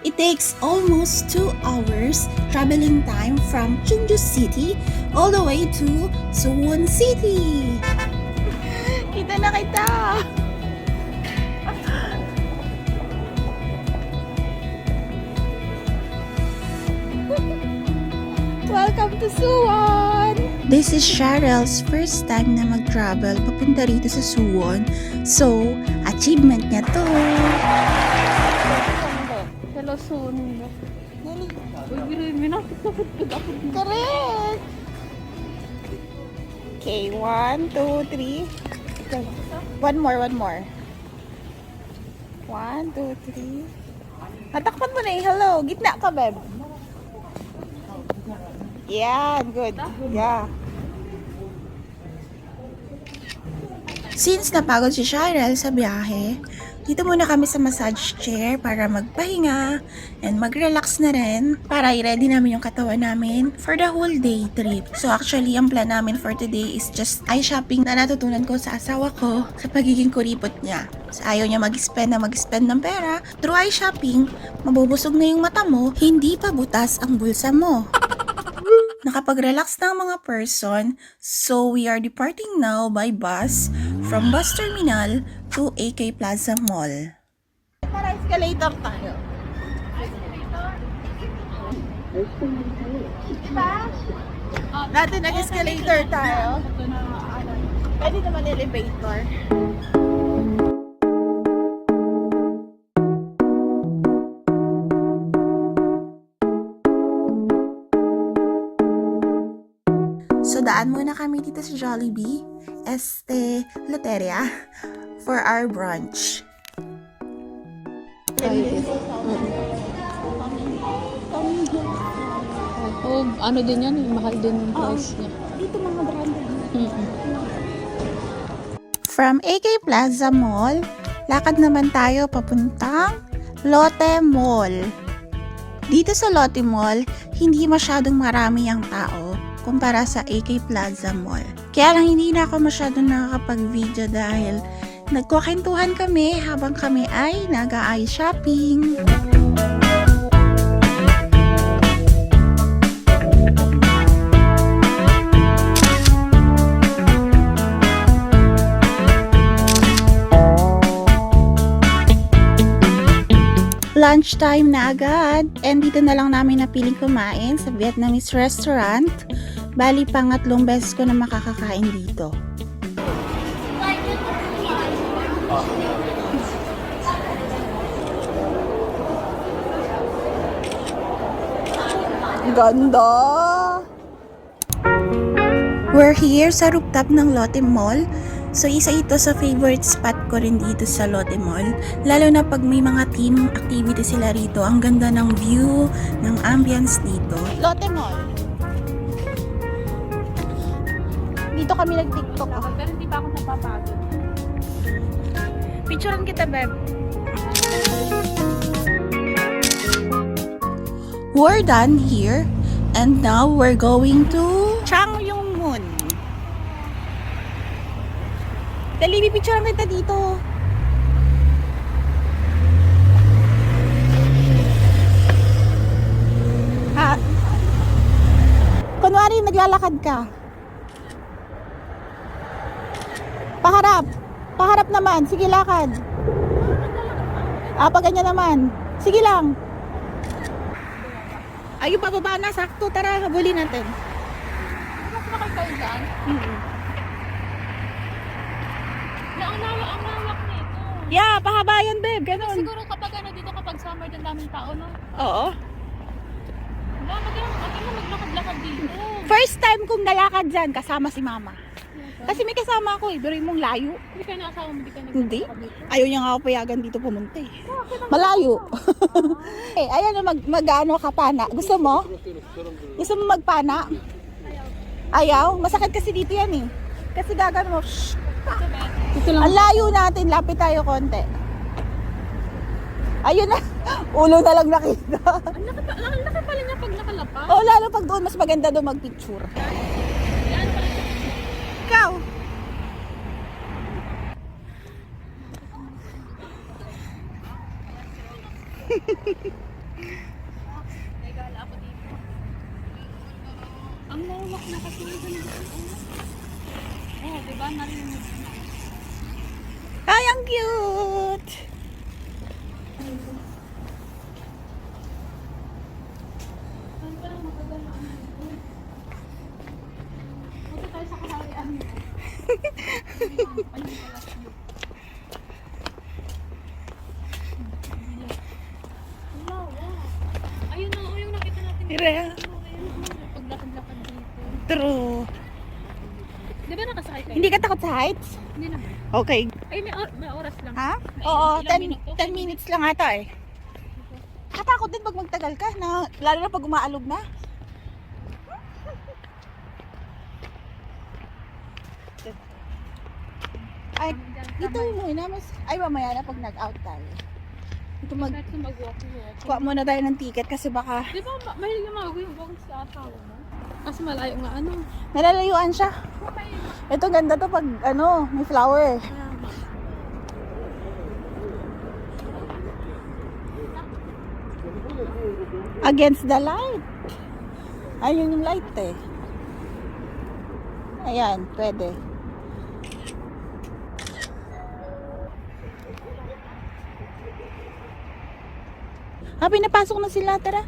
It takes almost 2 hours traveling time from Chungju City all the way to Suwon City. Kita na kita! Welcome to Suwon! This is Cheryl's first time na mag-travel papunta rito sa Suwon. So, achievement niya to! Hello, soon. Uy, biruin mo na. Correct! Okay, 1, 2, 3. Okay. One more. 1, 2, 3. Natakpan mo na eh. Hello. Gitna ka, babe. Yeah, good. Yeah. Since napagod si Cheryl sa biyahe, dito muna kami sa massage chair para magpahinga and mag-relax na rin para i-ready namin yung katawan namin for the whole day trip. So actually, ang plan namin for today is just eye shopping na natutunan ko sa asawa ko sa pagiging kuripot niya. So ayaw niya mag-spend ng pera. Through eye shopping, mabubusog na yung mata mo, hindi pa butas ang bulsa mo. Nakapag-relax na ang mga person, so we are departing now by bus from bus terminal to AK Plaza Mall. Para escalator tayo. Dati nag-escalator tayo. Pwede naman elevator. So, daan muna kami dito sa Jollibee, Este Loteria, for our brunch. Oh, ano din yan, mahal din yung price niya. Dito mga branded. From AK Plaza Mall, lakad naman tayo papuntang Lotte Mall. Dito sa Lotte Mall, hindi masyadong marami ang tao kumpara sa AK Plaza Mall. Kaya lang hindi na ako masyadong nakakapag-video dahil nagkukwentuhan kami habang kami ay nag-eye shopping. Lunchtime na agad and dito na lang namin napiling kumain sa Vietnamese restaurant. Bali, pangatlong beses ko na makakakain dito. Ganda! We're here sa rooftop ng Lotte Mall. So, isa ito sa favorite spot ko rin dito sa Lotte Mall. Lalo na pag may mga team activity sila rito. Ang ganda ng view, ng ambience dito. Lotte Mall. Dito kami nag-tiktok. Pero hindi pa ako napapagod. Picturean kita, babe. We're done here. And now we're going to Changyongmun. Dali, pipicturean kita dito. Ha? Kunwari, naglalakad ka. Paharap. Paharap naman. Sige, lakad. Pag ganyan naman. Sige lang. Ayun, pababa na. Sakto. Tara, habulin natin. Mas na kayo dyan? Ang lawak nito. Yeah, pahaba yan, babe. Ganon. Siguro kapag dito kapag summer din daming tao, no? Oo. Wala, maglakad-lakad dito. First time kong nalakad dyan, kasama si mama. Kasi may kasama ako eh. Pero yung layo. Hindi ka nakasama mo, Hindi. Ayaw niya nga ako payagan dito pumunta eh. Malayo. Eh, ayan na mag-ano ka pana. Gusto mo? Gusto mo magpana? Ayaw? Masakit kasi dito yan eh. Kasi gagano mo. Shh. Ito lang. Ang layo natin. Lapit tayo konti. Ayun na. Ulo na lang nakita. Ang laki pala niya pag nakalapa. Oh, lalo pag doon, mas maganda doon magpicture. Ikaw. Nagala ako dito. Ang lawak na kasi dito. Oh, diba? Narinig. Ay, ang cute! Saan pa lang magagalaan? Punta tayo sa kaharian. Ayun na, yung nakita natin. Mira. Paglakad-lakad dito. True. Di ba nakasakay kayo? Hindi ka takot sa heights? Hindi naman. Okay. Ay, may oras lang. Ha? May Oo, ilang 10 minuto? 10 minutes lang ata eh. Katakot din pag magtagal ka, na, lalo na pag umaalog na. Ay, dito muna, mas, ay mamaya na pag nag-out tayo. Dito Kahit sa mag-walk-walk. kuha muna tayo ng ticket kasi baka Di ba mahilig yung mga yung walk sa asawa mo? Kasi malayo nga ano. nalalayuan siya. Ito ganda to pag ano, may flower. Against the light. Ayun yung light eh. Ayan, pwede. Pinapasok na sila, tara.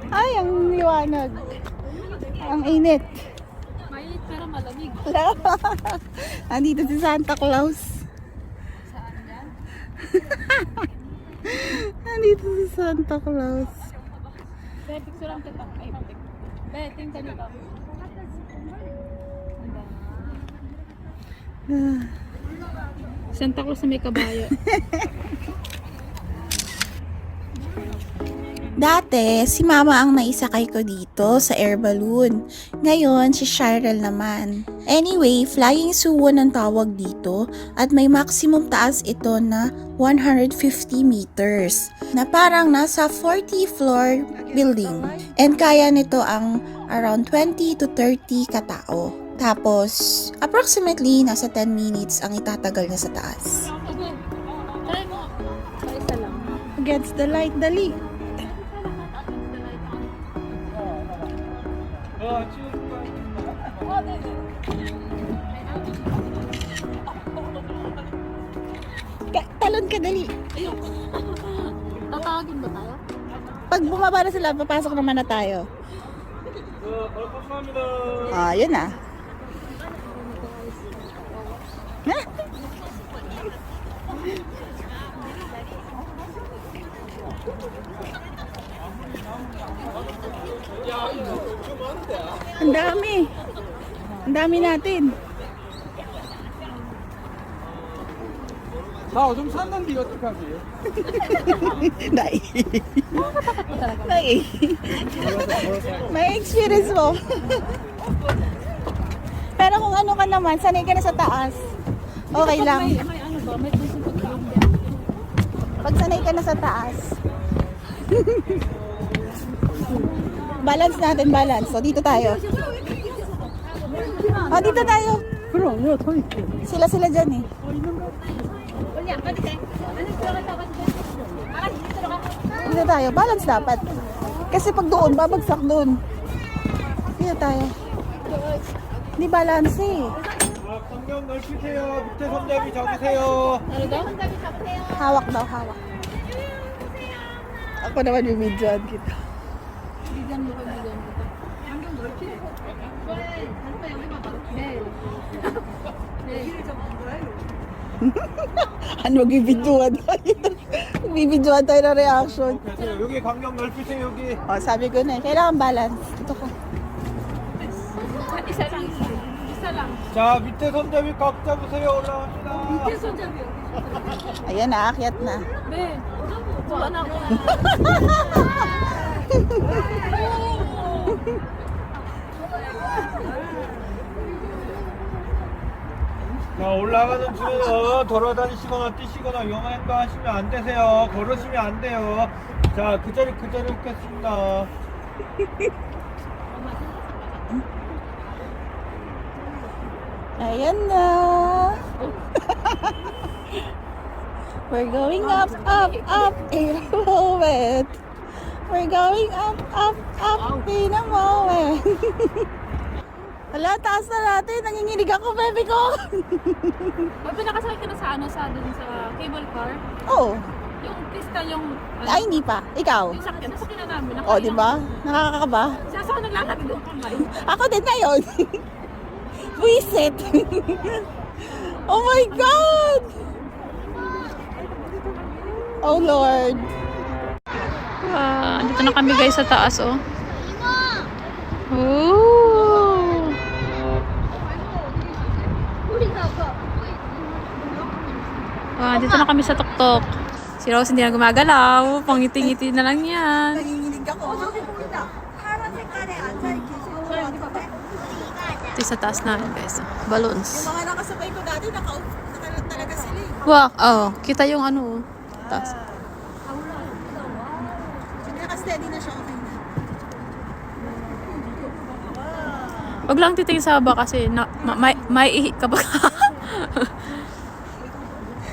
Ay, ang liwanag. Ang init. Mainit pero malamig. Andito si Santa Claus. Saan yan? Andito si Santa Claus. Kaya picturean kita. Ay, beting ka nito. Santa Cruz na may kabayo. Dati, si Mama ang naisakay ko dito sa air balloon. Ngayon, si Shirel naman. Anyway, flying suwon ang tawag dito at may maximum taas ito na 150 meters na parang nasa 40 floor building. And kaya nito ang around 20 to 30 katao. Tapos, approximately nasa 10 minutes ang itatagal niya sa taas. Try mo. Isa lang. Against the light, dali. Talon ka, dali. Ayoko. Tatawagin ba tayo? Pag bumaba na sila, papasok naman na tayo. Yun na. Ang dami. Ang dami natin. 나 좀 샀는데 어떡하지? Dai. Dai. May experience mo. Pero kung ano ka naman, sanay ka na sa taas. Okay lang. May ano ba? May gusto ko lang. Pag sanay ka na sa taas. Balance natin, balance. So, dito tayo. Dito tayo. 그럼 내가 더 있지. Sila dyan eh. Dito tayo. Balance dapat. Kasi pag doon, babagsak doon. Dito tayo. Hindi balance eh. 간격 넓히세요. 밑에 손잡이 잡으세요. Ano daw? Hawak daw, hawak. Ako naman yung videoan kita. Bigyan mo kami doon. Hanggang 넓히. 네. 네. Ano, magbibidyoan tayo. Magbibidyoan tayo ng reaction. 됐어요. 여기 간격 넓히세요. 여기. Sabi ko na eh, kailangan balance. Dito ka. Isa lang. Isa lang. 자, 밑에 손잡이 꽉 잡으세요. 올라갑니다. 손잡이 여기. Ayan na, akyat na. 네. wala na ako. 자, 올라가는 중에서 돌아다니시거나 뛰시거나 위험한 행동 하시면 안 되세요. 걸으시면 안 돼요. 자, 그 자리 웃겠습니다. Ayan na. We're going up, up in a moment. We're going up, in a moment. Wala, taas na natin. Nanginginig ako, baby ko. Ba't pinakasakit ka na sa dun sa cable car? Oo. Yung crystal, yung... Ay, hindi pa. Ikaw. Yung sakyan, nasakyan na namin. O, di ba? Nakakakaba? Siya sa naglalaki doon kamay. Ako din ngayon. Visit. Oh my God! Oh Lord. Dito na kami guys sa taas, oh. Ooh. Dito na kami sa tuktok. Si Rose hindi na gumagalaw. Pangiti-ngiti na lang yan. Nanginginig ako. Ito yung sa taas namin guys. Balloons. Yung mga nakasabay ko dati, talaga sila eh. Wow, oh, kita yung ano, taas. Naka-steady na siya, okay na. Wag lang titingin sa baba kasi may ihi kapag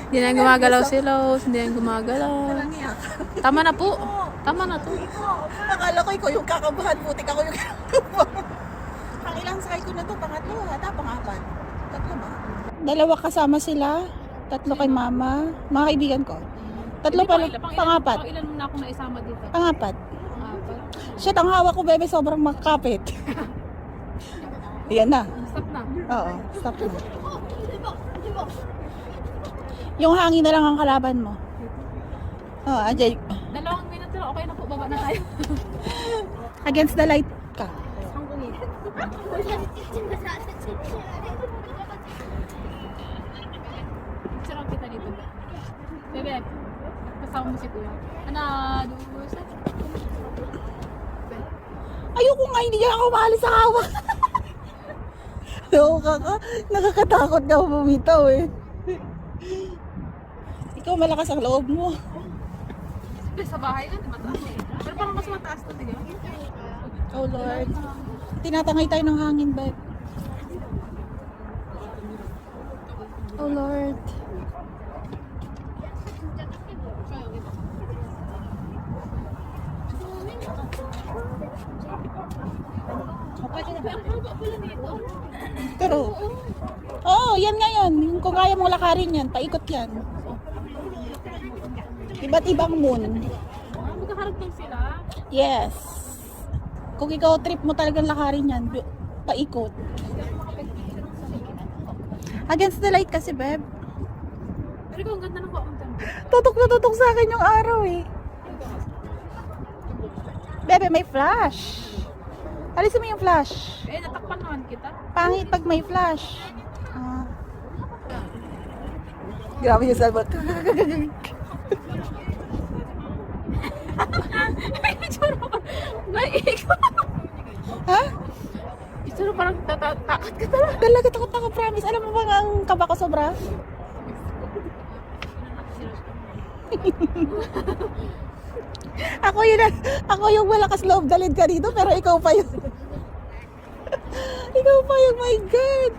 hindi na gumagalaw si Rose, hindi na gumagalaw. Walang iyak. Tama na po. Tama na to. Akala ko ikaw yung kakabahan, putik ako yung kakabahan. Ang ilang sakay ko na to, pangatlo, ata pangapat. Tatlo ba? Dalawa kasama sila, tatlo kay mama, mga kaibigan ko. Tatlo pa lang, pangapat. Pang ilan mo na akong naisama dito? Pangapat. Apat. Shit, ang hawak ko, bebe, sobrang makapit. Yan na. Stop na. Oo, stop na. Yung hangin na lang ang kalaban mo. Oo, Ajay. 2 minuto lang, okay na po, baba na tayo. Against the light ka. Picture lang kita dito. Bebe, kasama mo si Kuya. Dusa. Ayoko nga, hindi niya ako maalis sa hawak. Nakakatakot ka bumitaw eh. Ikaw malakas ang loob mo. Sa bahay lang, mataas eh. Pero parang mas mataas to, diba? Oh Lord. Tinatangay tayo ng hangin, babe. Oh Lord. Pero, yan ngayon. Kung kaya mong lakarin yan, paikot yan. Iba't ibang moon. Magkakaragtong sila. Yes. Kung ikaw trip mo talagang lakarin yan, paikot. Against the light kasi, babe. Pero ikaw, ang ganda ng kuwang tempo. Tutok na tutok sa akin yung araw eh. Bebe, may flash. Alisin mo yung flash. Natakpan naman kita. Pangit pag may flash. Grabe yung salbot. Ha? Itsura parang takot ka talaga. Talaga takot ako, promise. Alam mo ba ang kaba ko sobra? Ako yung malakas loob dalid ka dito, pero ikaw pa yung ikaw pa yung, my God.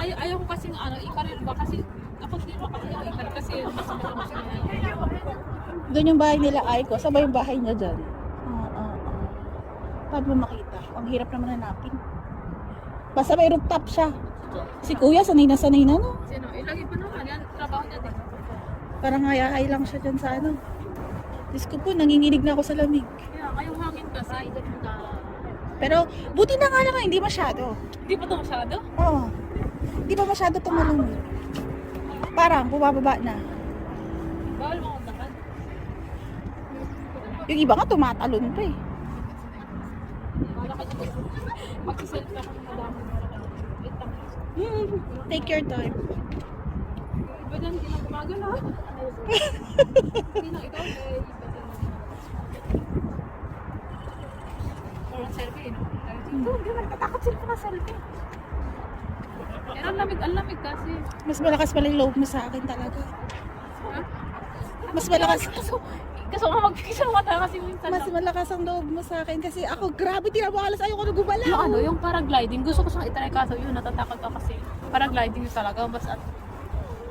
Ayaw ko kasi ikarir ba kasi ako hindi ko kasi ikarir kasi Doon yung bahay nila Aiko, sabay yung bahay niya dyan. Paano mo makita? Ang hirap naman hanapin. Basta may rooftop siya. Si kuya, sanay na, no? Sino? Lagi pa naman, yan, trabaho niya din. Parang hayahay lang siya dyan sa ano. Diyos ko po, nanginginig na ako sa lamig. Kaya, kayong hangin kasi. Pero, buti na nga lang, hindi masyado. Hindi pa ito masyado? Oo. Hindi pa masyado tumalong. Parang, bumababa na. Bawal mo akong dakan. Yung iba nga, tumatalon pa eh. Bawal ka dito. Magsiselfie ako ng madami. Wait lang. Take your time. Iba dyan, hindi na gumagalaw. Hindi na ikaw, Parang selfie, no? Hindi na natatakot sila pa selfie. Pero ang lamig kasi. Mas malakas pala yung loob mo sa akin talaga. Ha? Mas malakas. Kasi ako mag-picture mata kasi minsan Mas lang. malakas ang loob mo sa akin kasi ako, grabe, tinabalas ayoko na gumalaw. Yung ano, yung paragliding, gusto ko siyang itry kaso yun, natatakot ako kasi paragliding yun talaga, mas at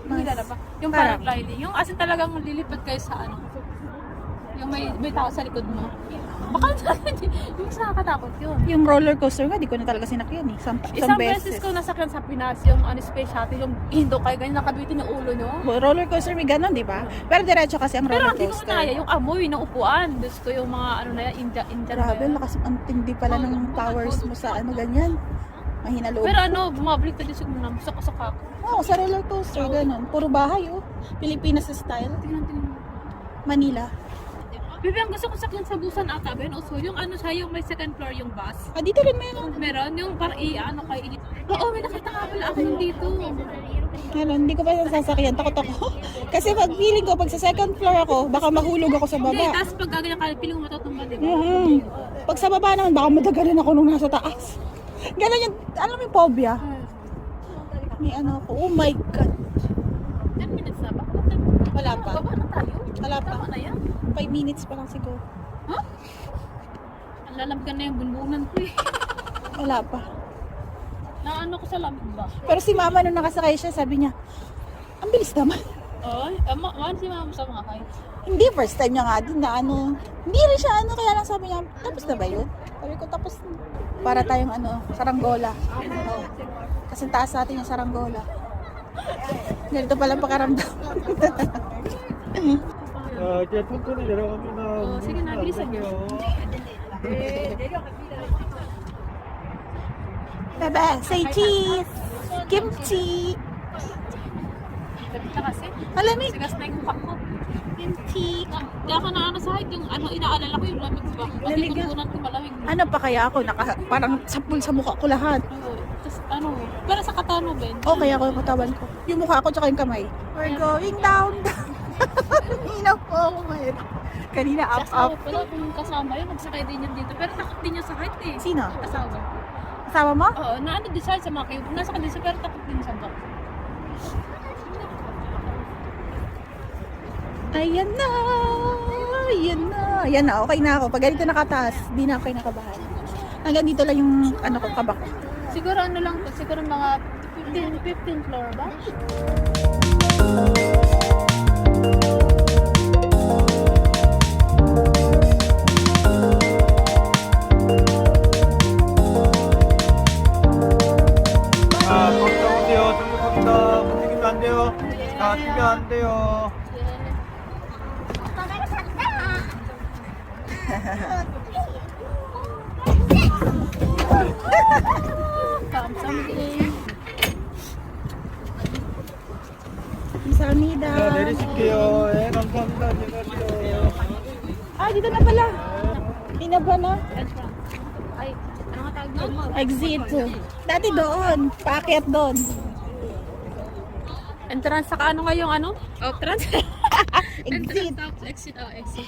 hindi na ba? Yung Parang- paragliding, yung asin talagang lilipad kayo sa ano, yung may tao sa likod mo. Baka yung mas nakakatakot yun. Yung roller coaster nga, di ko na talaga sinakyan eh. Isang beses ko nasakyan sa Pinas, yung ano, space shuttle, yung hindo kayo, ganyan nakabitin yung ulo nyo. Roller coaster may ganon, di ba? Pero diretso kasi ang Pero roller hindi ko coaster. kaya, yung amoy ng upuan. Gusto ko yung mga ano na yan, Indian Grabe, na yan. lakas ang tindi pala ng powers mo sa ano ganyan. Mahina loob. Pero ano, bumabalik na din siguro na suka-suka. Oo, sa roller coaster, ganon. Puro bahay, oh. Pilipinas style. Tingnan. Manila. Bibi, ang gusto ko sakyan sa Busan ata, Ben. So, yung ano siya, yung may second floor yung bus. Ah, dito rin meron. Meron, yung parang ano kayo init. Oo, may nakita nga pala ako nung dito. Meron, hindi ko pa sasakyan. Takot ako. Kasi pag feeling ko, pag sa second floor ako, baka mahulog ako sa Hindi, baba. tapos pag gaganyan ka, piling mo matutumba, di ba? Pag sa baba naman, baka madagalan ako nung nasa taas. Ganon yung, alam mo yung phobia? May ano ako, oh my God. 10 minutes na ba? Wala pa. Baba na tayo. Wala pa. Tama na yan. 5 minutes pa lang siguro. Ang lalabgan na yung bunbunan ko eh. Wala pa. Naano ko sa lamig ba? Pero si mama nung nakasakay siya, sabi niya, ang bilis naman. Oo, maan si mama sa mga heights. Hindi, first time niya nga din na ano. Hindi rin siya ano, kaya lang sabi niya, tapos na ba yun? Sabi ko, tapos na. Para tayong ano, saranggola. Oo. Kasi taas sa atin yung saranggola. Ganito palang pakaramdam. 이제 천천히 내려갑니다. sige na, bilisan niyo. Bebe, say cheese! Kimchi! Lapit na kasi. Malamig! Sigas na yung mukha ko. Kimchi! Kaya ka na ano sa height, yung ano, inaalala ko yung lamig ba? Pati Lamig nga. bunbunan ko malamig. Ano pa kaya ako? Parang sapul sa mukha ko lahat. Oo. Tapos ano, pero sa katano, Ben. Okay ako yung katawan ko. Yung mukha ko tsaka yung kamay. We're going down. Hinaw po ako ngayon. Kanina up. Asawa pala kung kasama yun, nagsakay din yun dito. Pero takot din yun sa height eh. Sino? Asawa. Kasama mo? Oo, naano din sa mga kayo. Nasa kanila pero takot din sa bak. Ayan na! Ayan na! Ayan na, okay na ako. Pag ganito nakataas, di na ako kinakabahan. Hanggang dito lang yung ano ko, kabak. Siguro ano lang to, siguro mga 15 floor ba? 자, 걱정하세요. 정력합니다. 움직이면 안 돼요. 자, 뛰면 안 돼요. Something. Kamsahamnida. 자, 내리실게요. 예, 감사합니다. 안녕하세요. Ah, dito na pala. Inaba na. Entrance. Ay, ano nga tawag doon? Exit. Dati doon. Paakyat doon. Entrance saka ano nga yung ano? Entrance? Exit. Tapos exit. Oh, exit.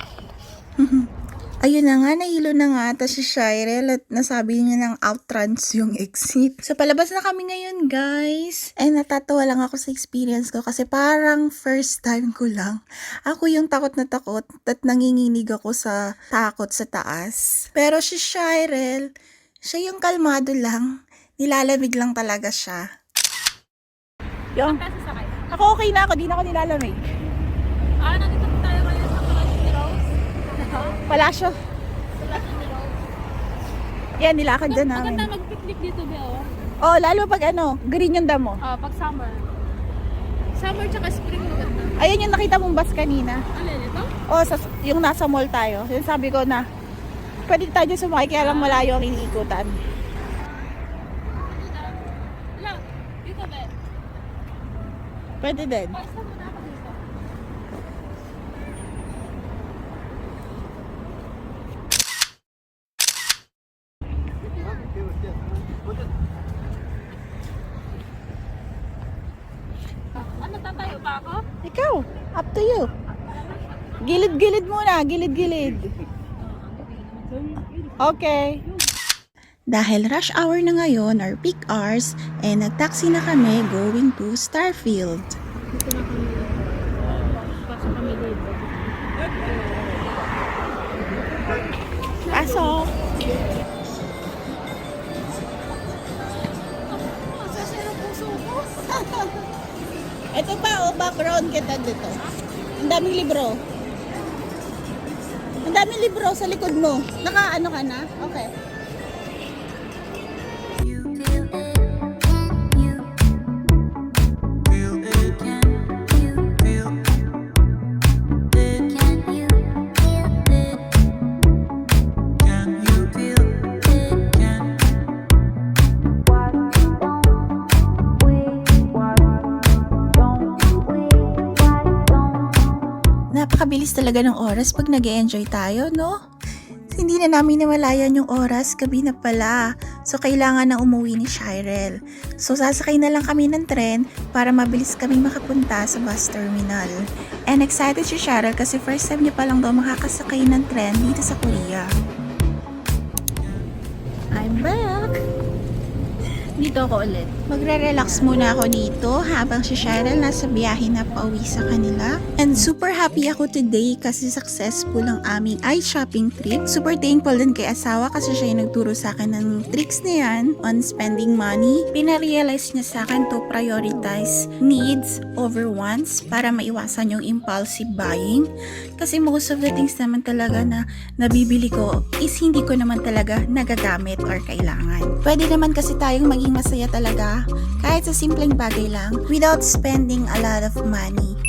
Ayun na nga, nahilo na nga ata si Shirel at nasabi niya ng outrance yung exit. So, palabas na kami ngayon, guys. And natatawa lang ako sa experience ko kasi parang first time ko lang. Ako yung takot na takot at nanginginig ako sa takot sa taas. Pero si Shirel, siya yung kalmado lang. Nilalamig lang talaga siya. Yung, Kasi sakay. ako okay na ako, di na ako nilalamig. Nandito tayo ngayon sa Palacio ni Rose. Palasyo. Yan, nilakad dyan namin. Maganda mag-picnic dito, Beo. Oh, lalo pag ano, green yung damo. Pag summer. Summer tsaka spring maganda. Ayun yung nakita mong bus kanina. Alin ito? O, yung nasa mall tayo. Yung sabi ko na, pwede tayo dyan sumakay, kaya lang malayo ang iniikutan. Wala. Dito, Be. Pwede din. Pasta mo na ako dito. Ano, tatayo ba ako? Ikaw, up to you. Gilid-gilid muna, gilid-gilid. Okay. Dahil rush hour na ngayon or peak hours, nagtaxi na kami going to Starfield. Dito na kami. Pasok kami dito. pasok. Ito pa, oh, background kita dito. Ang daming libro. Ang daming libro sa likod mo. Naka-ano ka na? Okay. Napakabilis talaga ng oras pag nag-enjoy tayo, no? Hindi na namin namalayan yung oras, gabi na pala. So, kailangan na umuwi ni Shirel. So, sasakay na lang kami ng tren para mabilis kami makapunta sa bus terminal. And excited si Shirel kasi first time niya palang daw makakasakay ng tren dito sa Korea. I'm back! Dito ako ulit. Magre-relax muna ako dito habang si Cheryl nasa biyahe na pauwi sa kanila. And super happy ako today kasi successful ang aming eye shopping trip. Super thankful din kay asawa kasi siya yung nagturo sa akin ng tricks na yan on spending money. Pinarealize niya sa akin to prioritize needs over wants para maiwasan yung impulsive buying. Kasi most of the things naman talaga na nabibili ko is hindi ko naman talaga nagagamit or kailangan. Pwede naman kasi tayong maging masaya talaga kahit sa simpleng bagay lang without spending a lot of money.